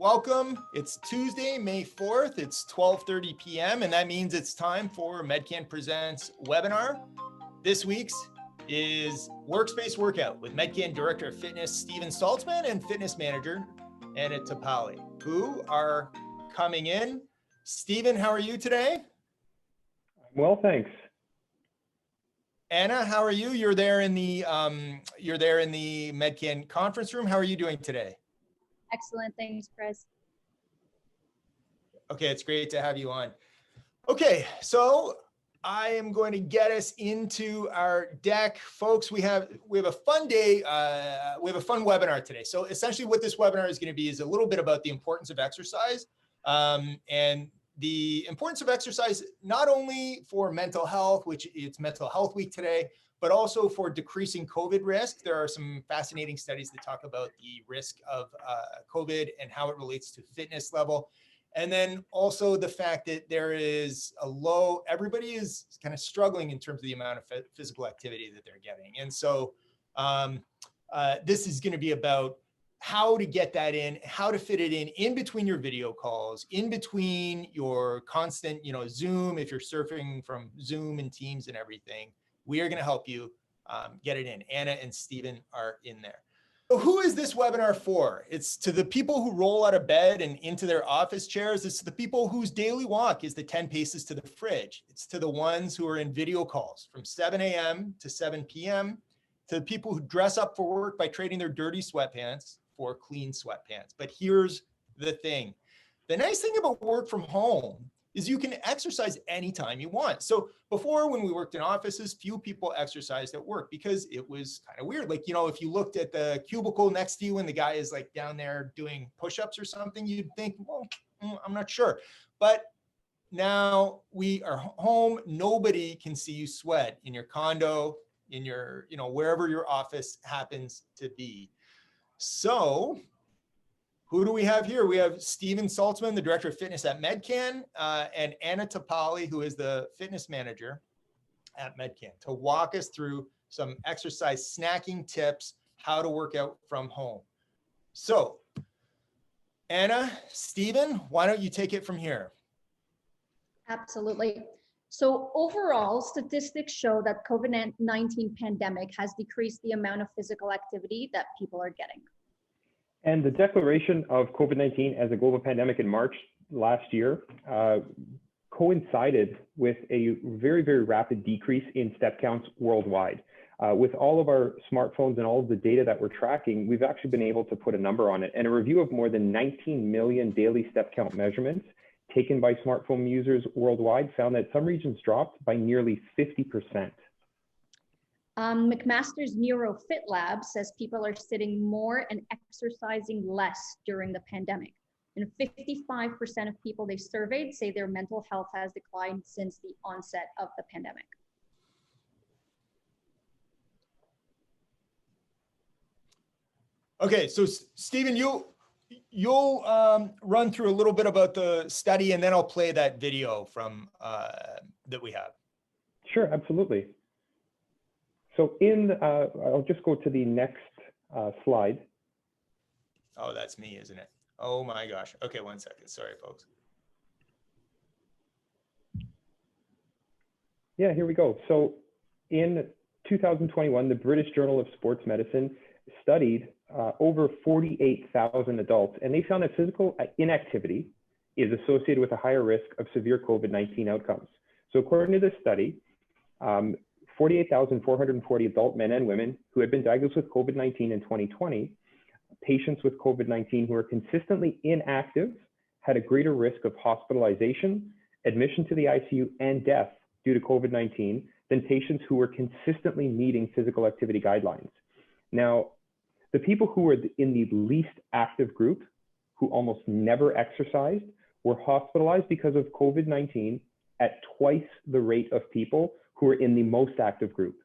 welcome. It's Tuesday, May 4th. It's 12:30 p.m. and that means it's time for Medcan Presents webinar. This week's is Workspace Workout with Medcan Director of Fitness, Steven Salzmann, and Fitness Manager, Anna Topali, who are coming in. Steven, how are you today? Well, thanks. Anna, how are you? You're there in the Medcan conference room. How are you doing today? Excellent. Thanks, Chris. Okay, it's great to have you on. Okay, so I am going to get us into our deck. Folks, we have a fun day. We have a fun webinar today. So essentially what this webinar is going to be is a little bit about the importance of exercise and the importance of exercise, not only for mental health, which it's Mental Health Week today, but also for decreasing COVID risk. There are some fascinating studies that talk about the risk of COVID and how it relates to fitness level. And then also the fact that there is everybody is kind of struggling in terms of the amount of physical activity that they're getting. And so this is going to be about how to get that in, how to fit it in between your video calls, in between your constant, Zoom, if you're surfing from Zoom and Teams and everything. We are going to help you get it in. Anna and Steven are in there. So who is this webinar for? It's to the people who roll out of bed and into their office chairs. It's to the people whose daily walk is the 10 paces to the fridge. It's to the ones who are in video calls from 7 a.m. to 7 p.m. to the people who dress up for work by trading their dirty sweatpants for clean sweatpants. But here's the thing. The nice thing about work from home is you can exercise anytime you want. So before, when we worked in offices, few people exercised at work because it was kind of weird. Like, if you looked at the cubicle next to you and the guy is like down there doing push-ups or something, you'd think, well, I'm not sure. But now we are home. Nobody can see you sweat in your condo, in your, wherever your office happens to be. So who do we have here? We have Steven Salzmann, the Director of Fitness at Medcan, and Anna Topali, who is the Fitness Manager at Medcan, to walk us through some exercise snacking tips, how to work out from home. So, Anna, Steven, why don't you take it from here? Absolutely. So overall, statistics show that COVID-19 pandemic has decreased the amount of physical activity that people are getting. And the declaration of COVID-19 as a global pandemic in March last year coincided with a very, very rapid decrease in step counts worldwide. With all of our smartphones and all of the data that we're tracking, we've actually been able to put a number on it. And a review of more than 19 million daily step count measurements taken by smartphone users worldwide found that some regions dropped by nearly 50%. McMaster's NeuroFit Lab says people are sitting more and exercising less during the pandemic. And 55% of people they surveyed say their mental health has declined since the onset of the pandemic. Okay, so Steven, you'll run through a little bit about the study, and then I'll play that video from that we have. Sure, absolutely. So I'll just go to the next slide. Oh, that's me, isn't it? Oh my gosh. Okay, 1 second. Sorry, folks. Yeah, here we go. So in 2021, the British Journal of Sports Medicine studied over 48,000 adults, and they found that physical inactivity is associated with a higher risk of severe COVID-19 outcomes. So according to this study, 48,440 adult men and women who had been diagnosed with COVID-19 in 2020, patients with COVID-19 who are consistently inactive had a greater risk of hospitalization, admission to the ICU, and death due to COVID-19 than patients who were consistently meeting physical activity guidelines. Now, the people who were in the least active group, who almost never exercised, were hospitalized because of COVID-19 at twice the rate of people who were in the most active group,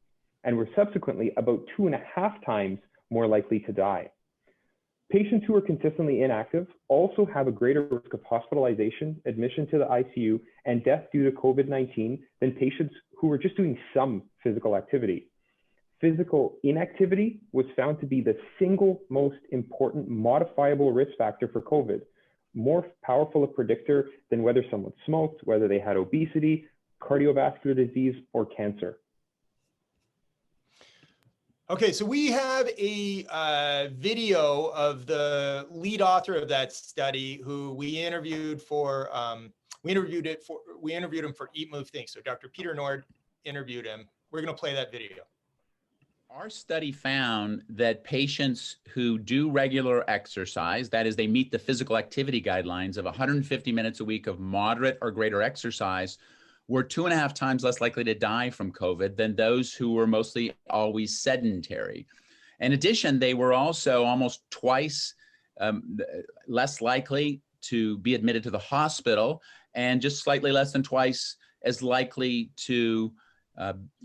and were subsequently about 2.5 times more likely to die. Patients who are consistently inactive also have a greater risk of hospitalization, admission to the ICU, and death due to COVID-19 than patients who were just doing some physical activity. Physical inactivity was found to be the single most important modifiable risk factor for COVID, more powerful a predictor than whether someone smoked, whether they had obesity, cardiovascular disease, or cancer. Okay, so we have a video of the lead author of that study, who we interviewed for. We interviewed him for Eat, Move, Think. So Dr. Peter Nord interviewed him. We're going to play that video. Our study found that patients who do regular exercise, that is, they meet the physical activity guidelines of 150 minutes a week of moderate or greater exercise, were 2.5 times less likely to die from COVID than those who were mostly always sedentary. In addition, they were also almost twice less likely to be admitted to the hospital, and just slightly less than twice as likely to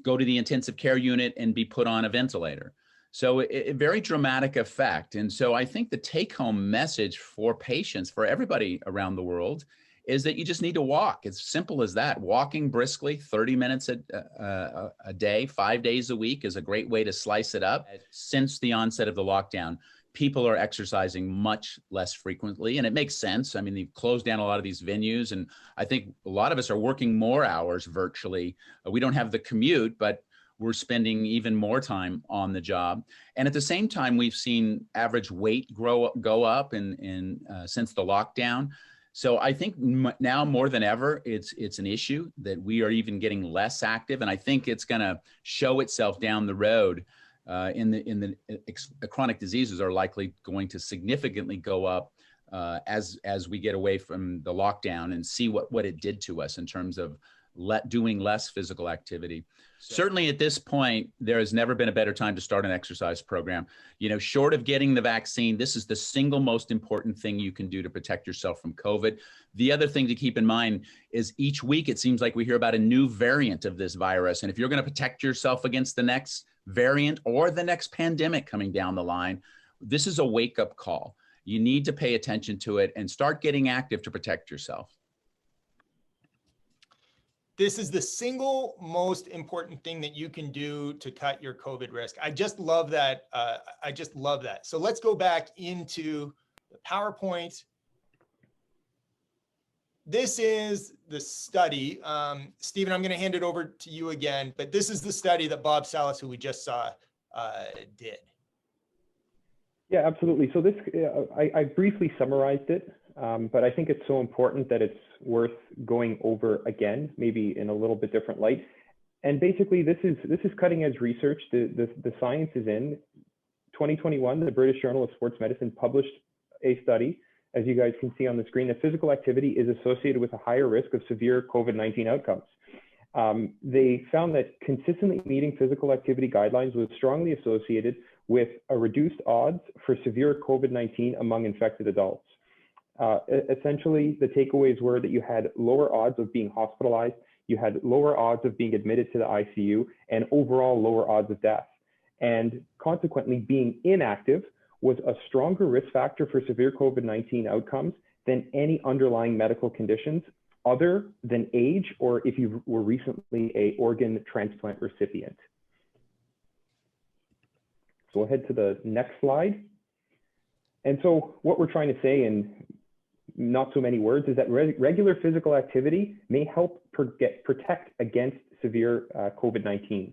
go to the intensive care unit and be put on a ventilator. So a very dramatic effect. And so I think the take-home message for patients, for everybody around the world, is that you just need to walk. It's simple as that. Walking briskly 30 minutes a day, 5 days a week, is a great way to slice it up. Since the onset of the lockdown, people are exercising much less frequently, and it makes sense. I mean, they've closed down a lot of these venues, and I think a lot of us are working more hours virtually. We don't have the commute, but we're spending even more time on the job. And at the same time, we've seen average weight go up since the lockdown. So I think now more than ever, it's an issue that we are even getting less active, and I think it's going to show itself down the road. Chronic diseases are likely going to significantly go up as we get away from the lockdown and see what it did to us in terms of doing less physical activity. Certainly at this point, there has never been a better time to start an exercise program. You know, short of getting the vaccine, this is the single most important thing you can do to protect yourself from COVID. The other thing to keep in mind is each week, it seems like we hear about a new variant of this virus. And if you're going to protect yourself against the next variant or the next pandemic coming down the line, this is a wake-up call. You need to pay attention to it and start getting active to protect yourself. This is the single most important thing that you can do to cut your COVID risk. I just love that. I just love that. So let's go back into the PowerPoint. This is the study. Stephen, I'm going to hand it over to you again, but this is the study that Bob Salas, who we just saw, did. Yeah, absolutely. So this, I briefly summarized it, but I think it's so important that it's worth going over again, maybe in a little bit different light. And basically, this is cutting edge research. The science is in 2021. The British Journal of Sports Medicine published a study, as you guys can see on the screen, that physical activity is associated with a higher risk of severe COVID-19 outcomes. They found that consistently meeting physical activity guidelines was strongly associated with a reduced odds for severe COVID-19 among infected adults. Essentially, the takeaways were that you had lower odds of being hospitalized, you had lower odds of being admitted to the ICU, and overall lower odds of death. And consequently, being inactive was a stronger risk factor for severe COVID-19 outcomes than any underlying medical conditions other than age, or if you were recently an organ transplant recipient. So we'll head to the next slide. And so what we're trying to say in not so many words is that regular physical activity may help protect against severe COVID-19.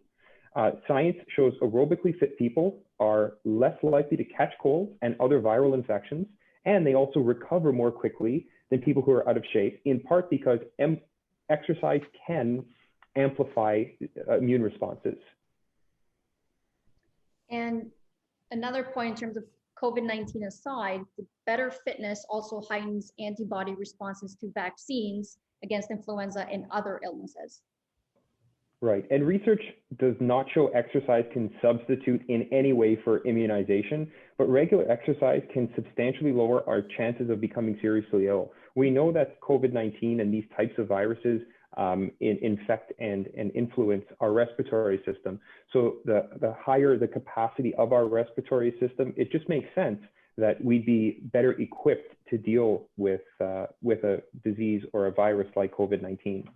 Science shows aerobically fit people are less likely to catch colds and other viral infections, and they also recover more quickly than people who are out of shape, in part because exercise can amplify immune responses. And another point in terms of COVID-19 aside, the better fitness also heightens antibody responses to vaccines against influenza and other illnesses. Right, and research does not show exercise can substitute in any way for immunization, but regular exercise can substantially lower our chances of becoming seriously ill. We know that COVID-19 and these types of viruses infect and influence our respiratory system. So the higher the capacity of our respiratory system, it just makes sense that we'd be better equipped to deal with a disease or a virus like COVID-19.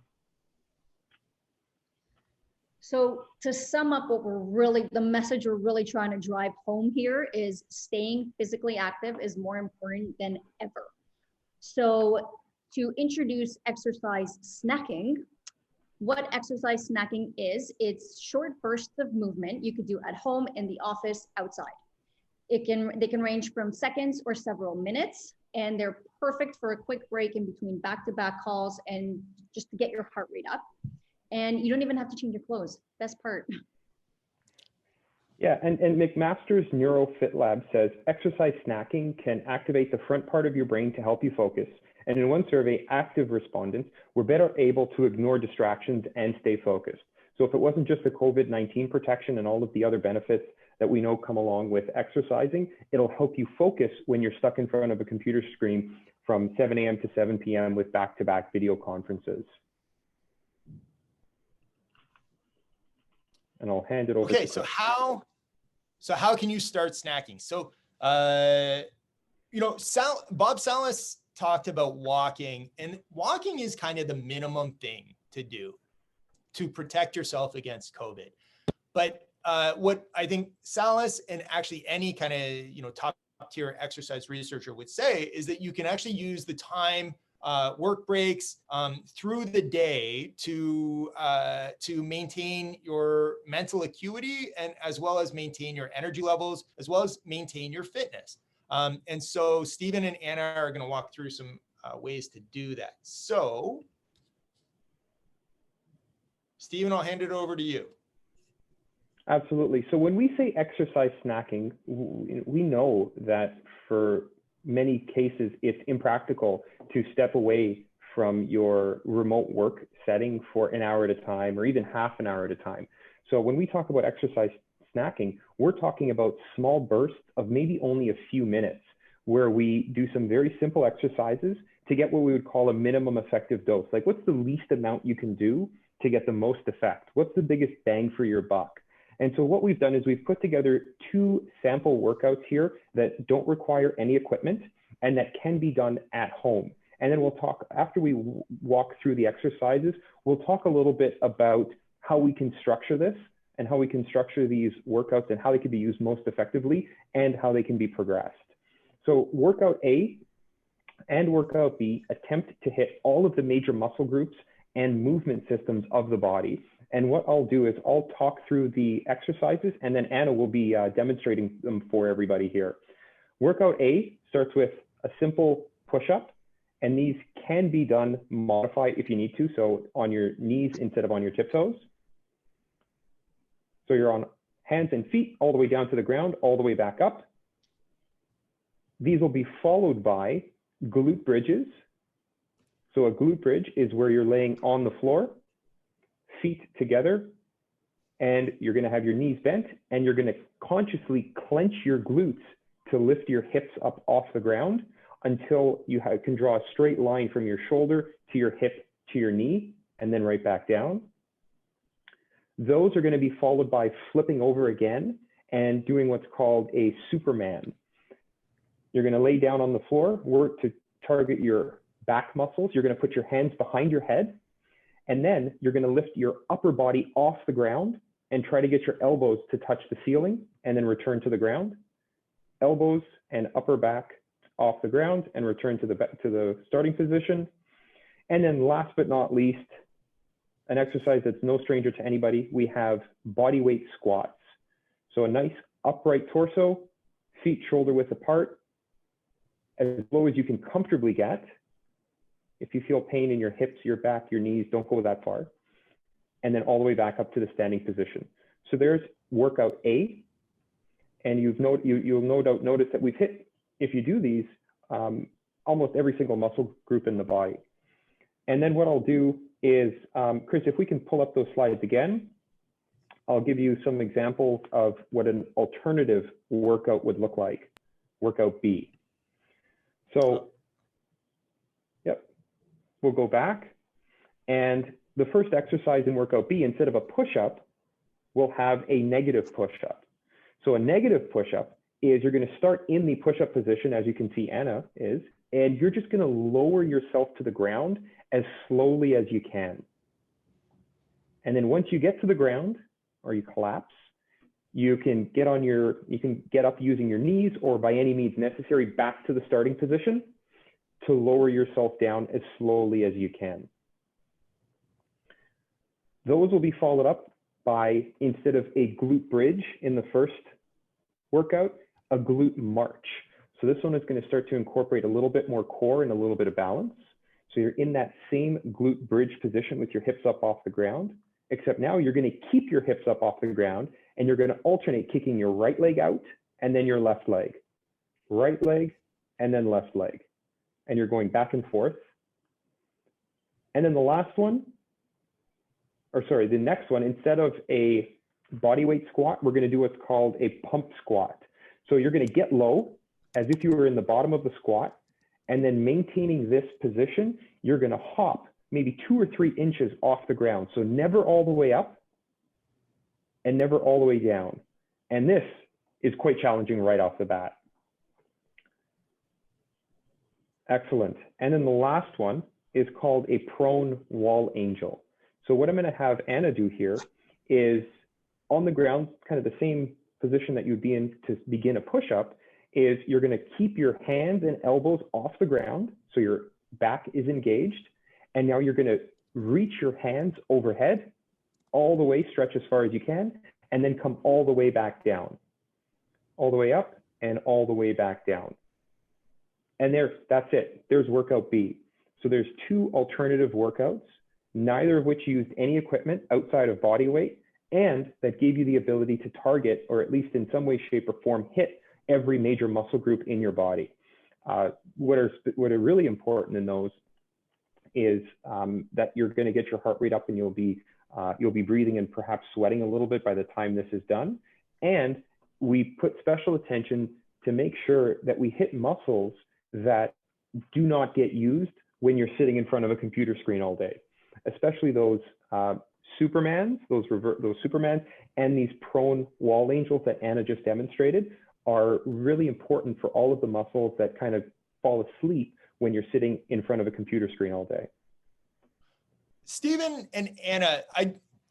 So to sum up the message we're really trying to drive home here is staying physically active is more important than ever. So to introduce exercise snacking, what exercise snacking is, it's short bursts of movement you could do at home, in the office, outside. They can range from seconds or several minutes, and they're perfect for a quick break in between back-to-back calls and just to get your heart rate up. And you don't even have to change your clothes. Best part. Yeah, and McMaster's NeuroFit Lab says exercise snacking can activate the front part of your brain to help you focus. And in one survey, active respondents were better able to ignore distractions and stay focused. So if it wasn't just the COVID-19 protection and all of the other benefits that we know come along with exercising, it'll help you focus when you're stuck in front of a computer screen from 7 a.m. to 7 p.m. with back-to-back video conferences. And I'll hand it over. Okay, so how can you start snacking? So, you know, Bob Salas talked about walking, and walking is kind of the minimum thing to do to protect yourself against COVID. But what I think Salas and actually any kind of, you know, top tier exercise researcher would say is that you can actually use the time, work breaks through the day to maintain your mental acuity, and as well as maintain your energy levels, as well as maintain your fitness. And so Stephen and Anna are going to walk through some ways to do that. So Stephen, I'll hand it over to you. Absolutely. So when we say exercise snacking, we know that for many cases, it's impractical to step away from your remote work setting for an hour at a time, or even half an hour at a time. So when we talk about exercise snacking, we're talking about small bursts of maybe only a few minutes, where we do some very simple exercises to get what we would call a minimum effective dose. Like, what's the least amount you can do to get the most effect? What's the biggest bang for your buck? And so what we've done is we've put together 2 sample workouts here that don't require any equipment and that can be done at home. And then we'll talk, after we walk through the exercises, we'll talk a little bit about how we can structure this and how we can structure these workouts and how they can be used most effectively and how they can be progressed. So workout A and workout B attempt to hit all of the major muscle groups and movement systems of the body. And what I'll do is I'll talk through the exercises, and then Anna will be demonstrating them for everybody here. Workout A starts with a simple push-up, and these can be done modified if you need to. So on your knees instead of on your tiptoes. So you're on hands and feet all the way down to the ground, all the way back up. These will be followed by glute bridges. So a glute bridge is where you're laying on the floor, feet together, and you're going to have your knees bent, and you're going to consciously clench your glutes to lift your hips up off the ground until you can draw a straight line from your shoulder to your hip to your knee, and then right back down. Those are going to be followed by flipping over again and doing what's called a Superman. You're going to lay down on the floor, work to target your back muscles. You're going to put your hands behind your head, and then you're going to lift your upper body off the ground and try to get your elbows to touch the ceiling, and then return to the ground. Elbows and upper back off the ground and return to the starting position. And then last but not least, an exercise that's no stranger to anybody, we have body weight squats. So a nice upright torso, feet shoulder width apart, as low as you can comfortably get. If you feel pain in your hips, your back, your knees, don't go that far. And then all the way back up to the standing position. So there's workout A. And you'll no doubt notice that we've hit, if you do these, almost every single muscle group in the body. And then what I'll do is, Chris, if we can pull up those slides again, I'll give you some examples of what an alternative workout would look like, workout B. So, yep, we'll go back. And the first exercise in workout B, instead of a push-up, we'll have a negative push-up. So a negative push-up is you're going to start in the push-up position, as you can see Anna is, and you're just going to lower yourself to the ground as slowly as you can. And then once you get to the ground, or you collapse, you can get up using your knees, or by any means necessary back to the starting position. to lower yourself down as slowly as you can. Those will be followed up by, instead of a glute bridge in the first workout, a glute march. So this one is going to start to incorporate a little bit more core and a little bit of balance. So you're in that same glute bridge position with your hips up off the ground, except now you're going to keep your hips up off the ground and you're going to alternate kicking your right leg out and then your left leg, right leg, and then left leg. And you're going back and forth. And then the last one, or sorry, the next one, instead of a body weight squat, we're going to do what's called a pump squat. So you're going to get low as if you were in the bottom of the squat, and then maintaining this position, you're going to hop maybe 2 or 3 inches off the ground. So never all the way up and never all the way down. And this is quite challenging right off the bat. Excellent. And then the last one is called a prone wall angel. So what I'm going to have Anna do here is on the ground, kind of the same position that you'd be in to begin a push-up, is you're going to keep your hands and elbows off the ground, so your back is engaged, and now you're going to reach your hands overhead, all the way, stretch as far as you can, and then come all the way back down, all the way up, and all the way back down. And that's it. There's workout B. So there's 2 alternative workouts, neither of which used any equipment outside of body weight, and that gave you the ability to target, or at least in some way, shape, or form, hit every major muscle group in your body. What are really important in those is that you're going to get your heart rate up, and you'll be breathing and perhaps sweating a little bit by the time this is done. And we put special attention to make sure that we hit muscles that do not get used when you're sitting in front of a computer screen all day, especially those Supermans, those Supermans, and these prone wall angels that Anna just demonstrated are really important for all of the muscles that kind of fall asleep when you're sitting in front of a computer screen all day. Stephen and Anna,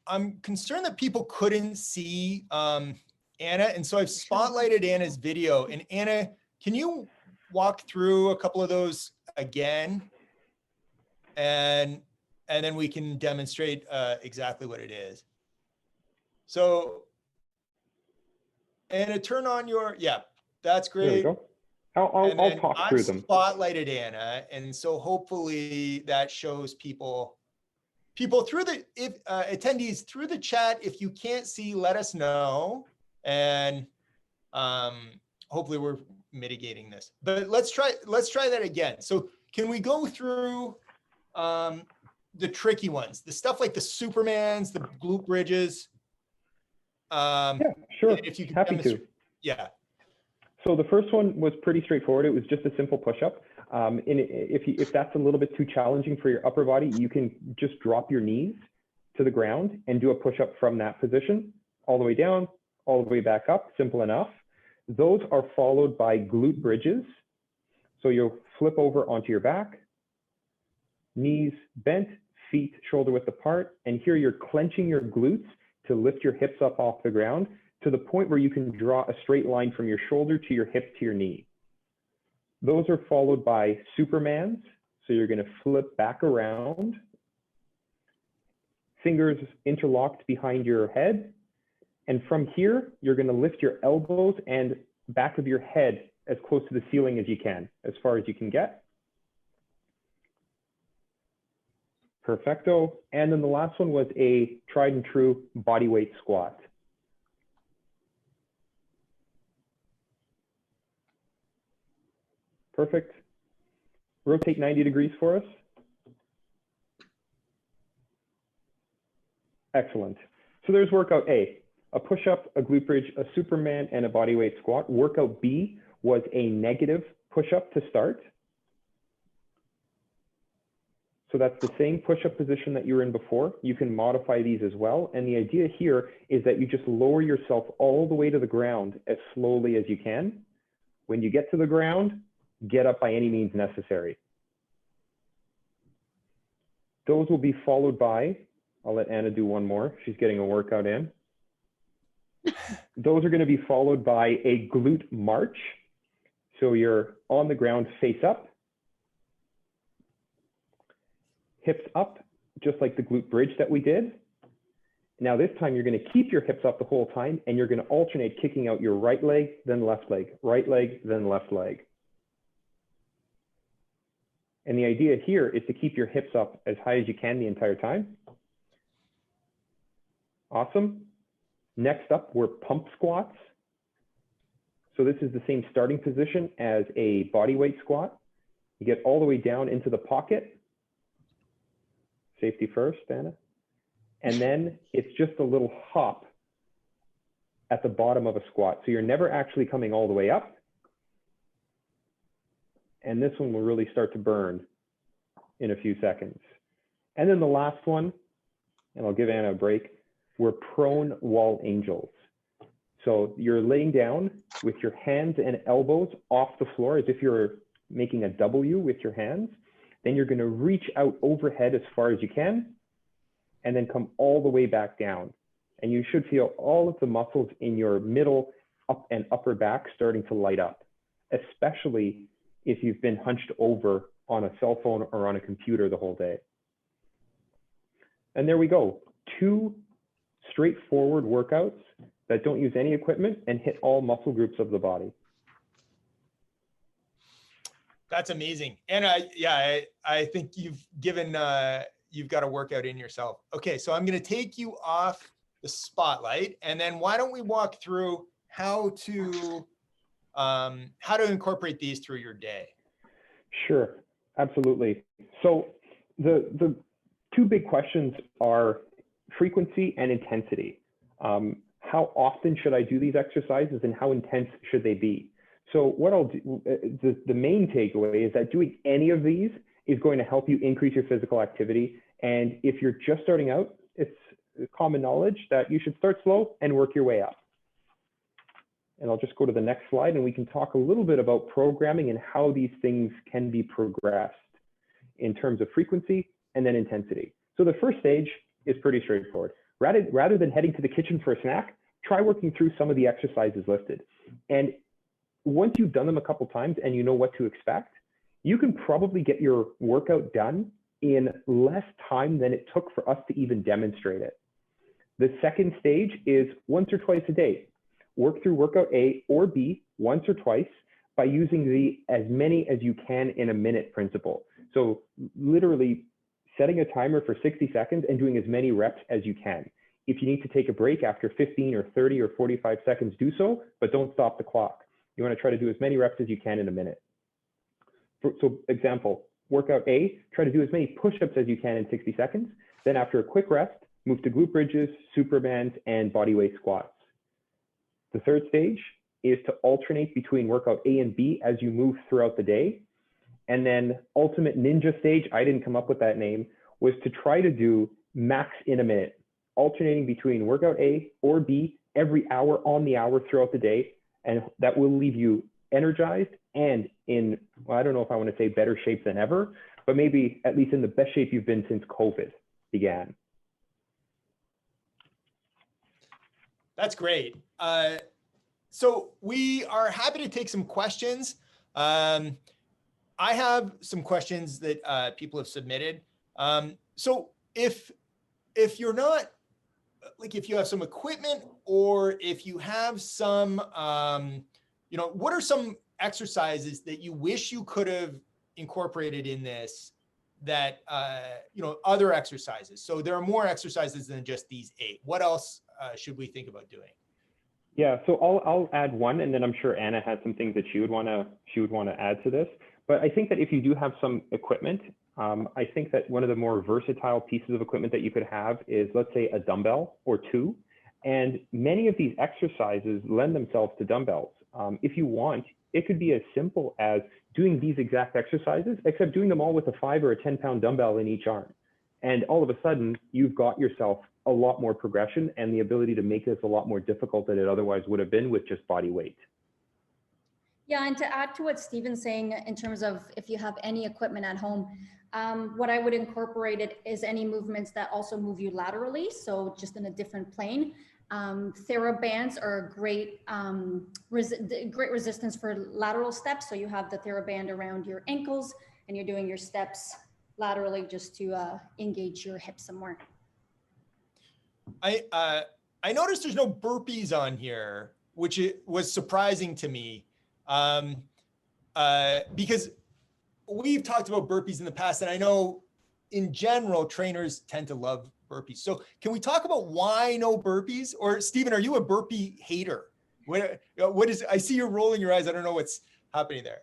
I'm concerned that people couldn't see Anna, and so I've spotlighted Anna's video. And Anna, can you walk through a couple of those again? And then we can demonstrate exactly what it is. So, Anna, turn on your, yeah, that's great. There we go. I'll talk through them. I've spotlighted Anna, and so hopefully that shows people through the, attendees through the chat. If you can't see, let us know, and hopefully we're mitigating this. But let's try that again. So can we go through the tricky ones, the stuff like the Supermans, the glute bridges? Yeah, sure. If you can Happy to. Yeah. So the first one was pretty straightforward. It was just a simple push-up. If that's a little bit too challenging for your upper body, you can just drop your knees to the ground and do a push-up from that position, all the way down, all the way back up. Simple enough. Those are followed by glute bridges. So you'll flip over onto your back, knees bent, feet shoulder width apart, and here you're clenching your glutes to lift your hips up off the ground to the point where you can draw a straight line from your shoulder to your hip to your knee. Those are followed by Supermans. So you're going to flip back around, fingers interlocked behind your head. And from here, you're going to lift your elbows and back of your head as close to the ceiling as you can, as far as you can get. Perfecto. And then the last one was a tried and true body weight squat. Perfect. Rotate 90 degrees for us. Excellent. So there's workout A, a push-up, a glute bridge, a Superman, and a body weight squat. Workout B was a negative push-up to start. So that's the same push-up position that you were in before. You can modify these as well. And the idea here is that you just lower yourself all the way to the ground as slowly as you can. When you get to the ground, get up by any means necessary. Those will be followed by, I'll let Anna do one more. She's getting a workout in. Those are going to be followed by a glute march. So you're on the ground face up, hips up, just like the glute bridge that we did. Now this time you're going to keep your hips up the whole time, and you're going to alternate kicking out your right leg, then left leg, right leg, then left leg. And the idea here is to keep your hips up as high as you can the entire time. Awesome. Next up, we're pump squats. So this is the same starting position as a body weight squat. You get all the way down into the pocket. Safety first, Anna. And then it's just a little hop at the bottom of a squat. So you're never actually coming all the way up. And this one will really start to burn in a few seconds. And then the last one, and I'll give Anna a break, we're prone wall angels. So you're laying down with your hands and elbows off the floor as if you're making a W with your hands. Then you're going to reach out overhead as far as you can, and then come all the way back down. And you should feel all of the muscles in your middle up and upper back starting to light up, especially if you've been hunched over on a cell phone or on a computer the whole day. And there we go. 2 straightforward workouts that don't use any equipment and hit all muscle groups of the body. That's amazing. And I think you've got a workout in yourself. Okay, so I'm going to take you off the spotlight, and then why don't we walk through how to incorporate these through your day? Sure, absolutely. So the 2 big questions are frequency and intensity. How often should I do these exercises, and how intense should they be? So what I'll do, the main takeaway is that doing any of these is going to help you increase your physical activity. And if you're just starting out, it's common knowledge that you should start slow and work your way up. And I'll just go to the next slide, and we can talk a little bit about programming and how these things can be progressed in terms of frequency and then intensity. So the first stage is pretty straightforward. Rather than heading to the kitchen for a snack, try working through some of the exercises listed. And once you've done them a couple times and you know what to expect, you can probably get your workout done in less time than it took for us to even demonstrate it. The second stage is once or twice a day. Work through workout A or B once or twice by using the as many as you can in a minute principle. So literally setting a timer for 60 seconds and doing as many reps as you can. If you need to take a break after 15 or 30 or 45 seconds, do so, but don't stop the clock. You want to try to do as many reps as you can in a minute. So example, workout A, try to do as many push-ups as you can in 60 seconds. Then after a quick rest, move to glute bridges, supermans, and bodyweight squats. The third stage is to alternate between workout A and B as you move throughout the day. And then ultimate ninja stage, I didn't come up with that name, was to try to do max in a minute, alternating between workout A or B every hour on the hour throughout the day. And that will leave you energized and in, well, I don't know if I want to say better shape than ever, but maybe at least in the best shape you've been since COVID began. That's great. So we are happy to take some questions. I have some questions that people have submitted. So if you're not, like if you have some equipment or if you have some, what are some exercises that you wish you could have incorporated in this that, other exercises? So there are more exercises than just these 8. What else should we think about doing? Yeah, so I'll add one, and then I'm sure Anna has some things that she would want to add to this. But I think that if you do have some equipment, I think that one of the more versatile pieces of equipment that you could have is, let's say, a dumbbell or 2. And many of these exercises lend themselves to dumbbells. If you want, it could be as simple as doing these exact exercises, except doing them all with a 5 or a 10-pound dumbbell in each arm. And all of a sudden, you've got yourself a lot more progression and the ability to make this a lot more difficult than it otherwise would have been with just body weight. Yeah, and to add to what Stephen's saying in terms of if you have any equipment at home, what I would incorporate it is any movements that also move you laterally, so just in a different plane. TheraBands are a great resistance for lateral steps. So you have the TheraBand around your ankles and you're doing your steps laterally just to engage your hips some more. I noticed there's no burpees on here, which was surprising to me, because we've talked about burpees in the past, and I know in general trainers tend to love burpees. So can we talk about why no burpees? Or Stephen, are you a burpee hater? What is? I see you're rolling your eyes. I don't know what's happening there.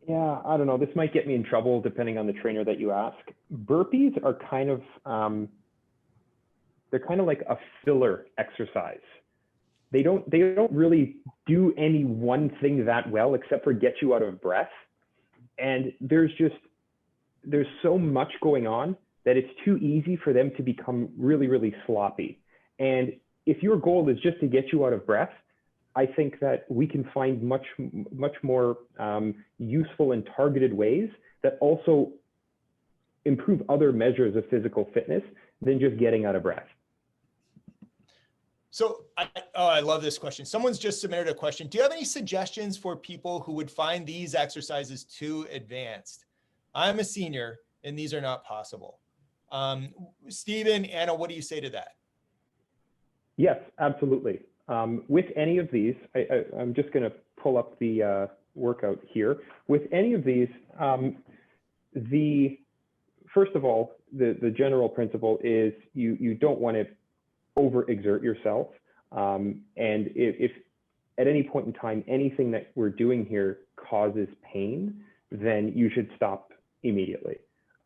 Yeah, I don't know. This might get me in trouble depending on the trainer that you ask. Burpees are kind of they're kind of like a filler exercise. They don't really do any one thing that well except for get you out of breath. And there's so much going on that it's too easy for them to become really, really sloppy. And if your goal is just to get you out of breath, I think that we can find much more useful and targeted ways that also improve other measures of physical fitness than just getting out of breath. So I love this question. Someone's just submitted a question. Do you have any suggestions for people who would find these exercises too advanced? I'm a senior and these are not possible. Stephen, Anna, what do you say to that? Yes, absolutely. With any of these, I'm just going to pull up the workout here. With any of these, first of all, the general principle is you don't want to overexert yourself. And if at any point in time, anything that we're doing here causes pain, then you should stop immediately.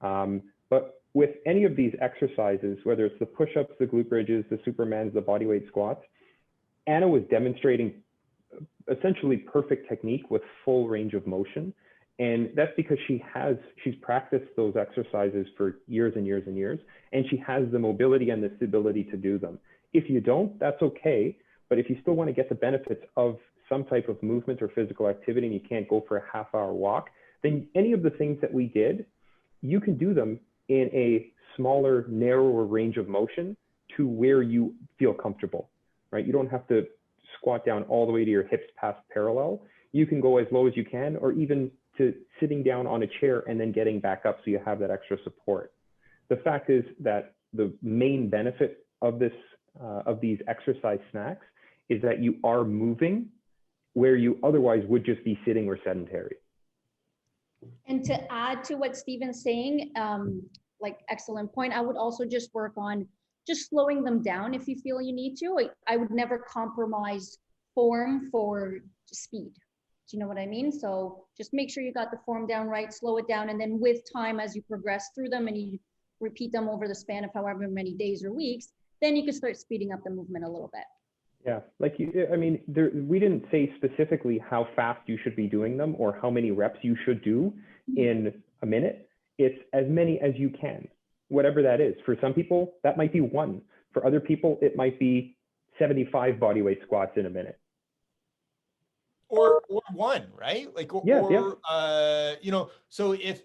But with any of these exercises, whether it's the push-ups, the glute bridges, the supermans, the bodyweight squats, Anna was demonstrating essentially perfect technique with full range of motion. And that's because she's practiced those exercises for years and years and years, and she has the mobility and the stability to do them. If you don't, that's okay. But if you still want to get the benefits of some type of movement or physical activity and you can't go for a half-hour walk, then any of the things that we did, you can do them in a smaller, narrower range of motion to where you feel comfortable, right? You don't have to squat down all the way to your hips past parallel. You can go as low as you can, or even to sitting down on a chair and then getting back up so you have that extra support. The fact is that the main benefit of these exercise snacks is that you are moving where you otherwise would just be sitting or sedentary. And to add to what Stephen's saying, like excellent point, I would also just work on just slowing them down if you feel you need to. I would never compromise form for speed. Do you know what I mean? So just make sure you got the form down right, slow it down, and then with time, as you progress through them and you repeat them over the span of however many days or weeks, then you can start speeding up the movement a little bit. Yeah, we didn't say specifically how fast you should be doing them or how many reps you should do in a minute. It's as many as you can, whatever that is. For some people, that might be 1. For other people, it might be 75 bodyweight squats in a minute. Or 1, right? Like, so if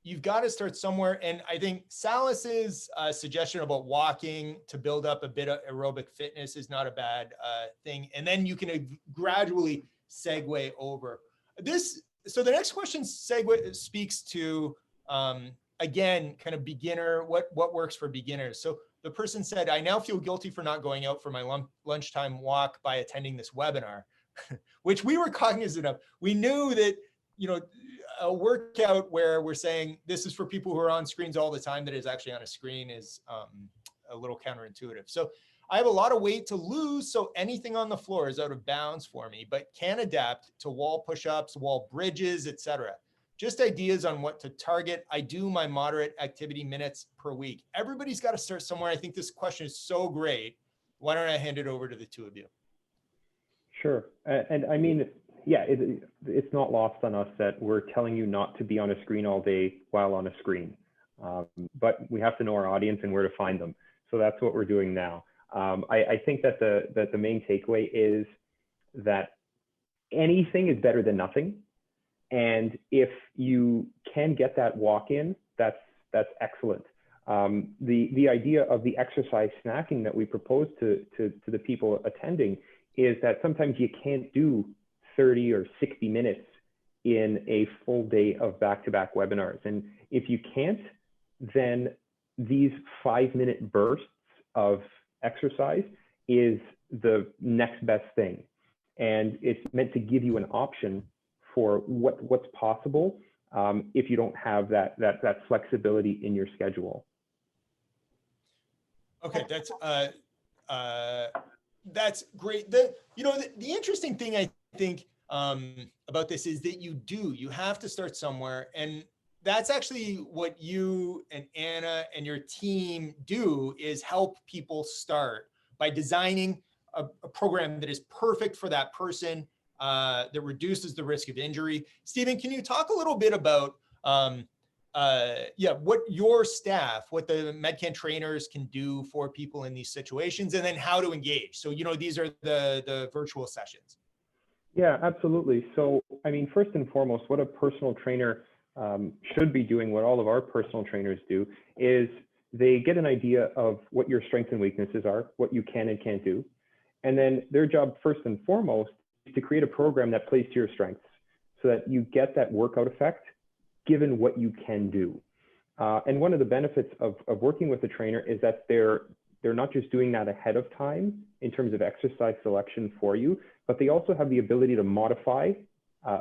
you've got to start somewhere. And I think Salas's suggestion about walking to build up a bit of aerobic fitness is not a bad thing. And then you can gradually segue over this. So the next question speaks to, again, kind of beginner, what works for beginners. So the person said, I now feel guilty for not going out for my lunchtime walk by attending this webinar, which we were cognizant of. We knew that, a workout where we're saying this is for people who are on screens all the time that is actually on a screen is a little counterintuitive. So I have a lot of weight to lose, so anything on the floor is out of bounds for me, but can adapt to wall push-ups, wall bridges, etc. Just ideas on what to target. I do my moderate activity minutes per week. Everybody's got to start somewhere. I think this question is so great. Why don't I hand it over to the two of you? Sure. And I mean, yeah, it's not lost on us that we're telling you not to be on a screen all day while on a screen. But we have to know our audience and where to find them. So that's what we're doing now. I think that the main takeaway is that anything is better than nothing. And if you can get that walk in, that's excellent. The idea of the exercise snacking that we propose to the people attending is that sometimes you can't do 30 or 60 minutes in a full day of back-to-back webinars. And if you can't, then these 5-minute bursts of exercise is the next best thing. And it's meant to give you an option for what's possible if you don't have that flexibility in your schedule. Okay, that's great. The interesting thing I think about this is that you have to start somewhere, and that's actually what you and Anna and your team do, is help people start by designing a program that is perfect for that person, that reduces the risk of injury. Stephen, can you talk a little bit about what your staff, what the Medcan trainers can do for people in these situations, and then how to engage? So, these are the virtual sessions. Yeah, absolutely. So, I mean, first and foremost, what a personal trainer should be doing, what all of our personal trainers do, is they get an idea of what your strengths and weaknesses are, what you can and can't do. And then their job, first and foremost, is to create a program that plays to your strengths so that you get that workout effect given what you can do. And one of the benefits of working with a trainer is that they're not just doing that ahead of time in terms of exercise selection for you, but they also have the ability to modify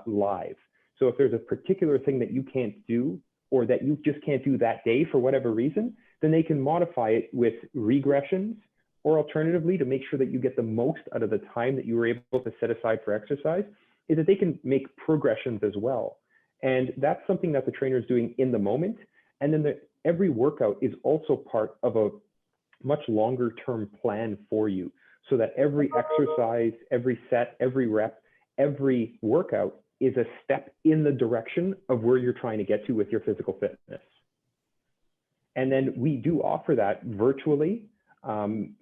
live. So if there's a particular thing that you can't do, or that you just can't do that day for whatever reason, then they can modify it with regressions, or alternatively, to make sure that you get the most out of the time that you were able to set aside for exercise, is that they can make progressions as well. And that's something that the trainer is doing in the moment. And then every workout is also part of a much longer term plan for you, so that every exercise, every set, every rep, every workout is a step in the direction of where you're trying to get to with your physical fitness. And then we do offer that virtually on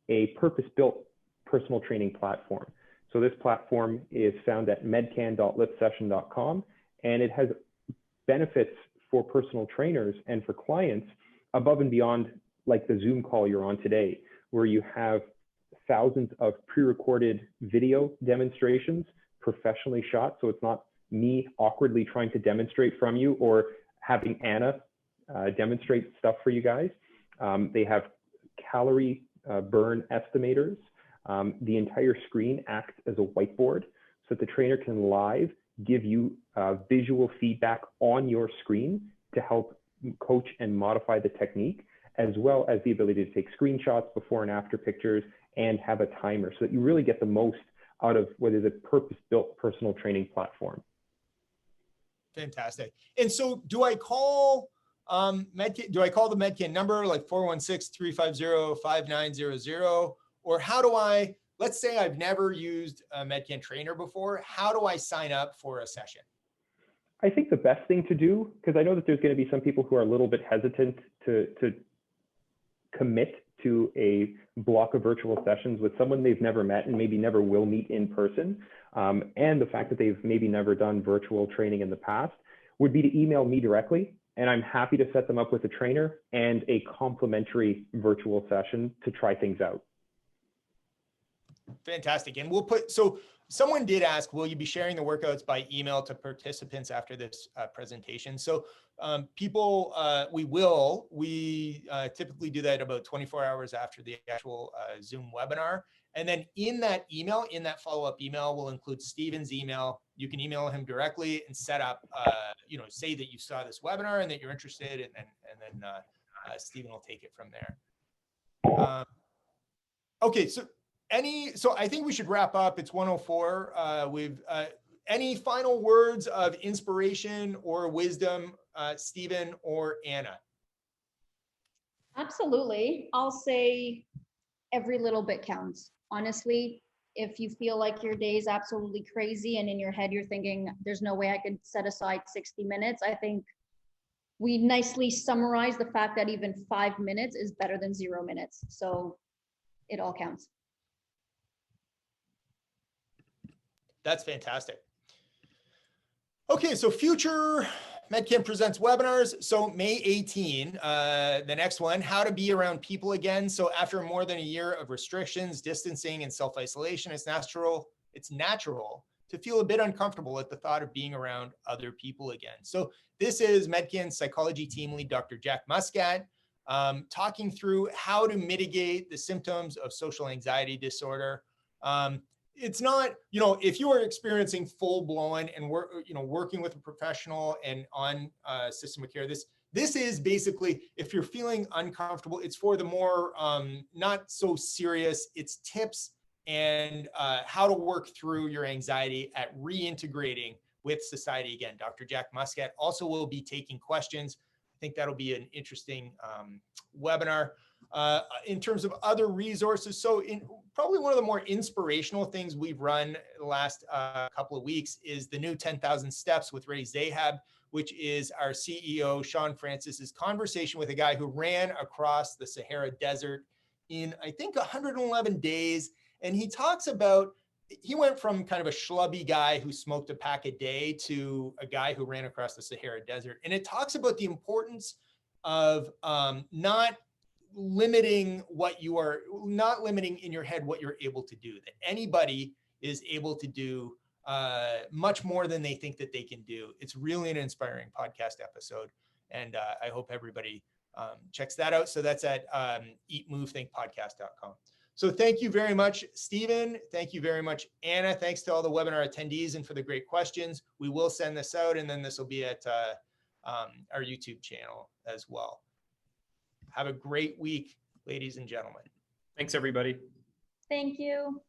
a purpose-built personal training platform. So this platform is found at medcan.liftsession.com, and it has benefits for personal trainers and for clients above and beyond, like the Zoom call you're on today, where you have thousands of pre-recorded video demonstrations, professionally shot. So it's not me awkwardly trying to demonstrate from you, or having Anna demonstrate stuff for you guys. They have calorie burn estimators. The entire screen acts as a whiteboard, so that the trainer can live give you visual feedback on your screen to help coach and modify the technique, as well as the ability to take screenshots, before and after pictures, and have a timer, so that you really get the most out of what is a purpose-built personal training platform. Fantastic. And so do I call Medcan, do I call the Medcan number, like 416-350-5900? Or how do I, let's say I've never used a Medcan trainer before, how do I sign up for a session? I think the best thing to do, because I know that there's going to be some people who are a little bit hesitant to commit to a block of virtual sessions with someone they've never met and maybe never will meet in person, and the fact that they've maybe never done virtual training in the past, would be to email me directly, and I'm happy to set them up with a trainer and a complimentary virtual session to try things out. Fantastic. And we'll put, so someone did ask, will you be sharing the workouts by email to participants after this presentation? So people, we typically do that about 24 hours after the actual Zoom webinar. And then in that email, in that follow-up email, we'll include Stephen's email. You can email him directly and set up, say that you saw this webinar and that you're interested, and then Stephen will take it from there. Okay, so I think we should wrap up. It's 1:04. Any final words of inspiration or wisdom, Stephen or Anna? Absolutely. I'll say every little bit counts. Honestly, if you feel like your day is absolutely crazy and in your head you're thinking, there's no way I could set aside 60 minutes, I think we nicely summarize the fact that even 5 minutes is better than 0 minutes. So it all counts. That's fantastic. Okay, so future Medcan Presents webinars. So May 18, the next one, how to be around people again. So after more than a year of restrictions, distancing, and self-isolation, it's natural to feel a bit uncomfortable at the thought of being around other people again. So this is Medcan's psychology team lead, Dr. Jack Muscat, talking through how to mitigate the symptoms of social anxiety disorder. It's not, if you are experiencing full blown and working with a professional and on a system of care, this is basically, if you're feeling uncomfortable, it's for the more not so serious. It's tips and how to work through your anxiety at reintegrating with society again. Dr. Jack Muscat also will be taking questions. I think that'll be an interesting webinar. In terms of other resources, so probably one of the more inspirational things we've run the last couple of weeks is the new 10,000 Steps with Ray Zahab, which is our CEO, Sean Francis's conversation with a guy who ran across the Sahara Desert in, I think, 111 days. And he talks about, he went from kind of a schlubby guy who smoked a pack a day to a guy who ran across the Sahara Desert. And it talks about the importance of not limiting in your head what you're able to do, that anybody is able to do much more than they think that they can do. It's really an inspiring podcast episode. And I hope everybody checks that out. So that's at eatmovethinkpodcast.com. So thank you very much, Stephen. Thank you very much, Anna. Thanks to all the webinar attendees and for the great questions. We will send this out, and then this will be at our YouTube channel as well. Have a great week, ladies and gentlemen. Thanks, everybody. Thank you.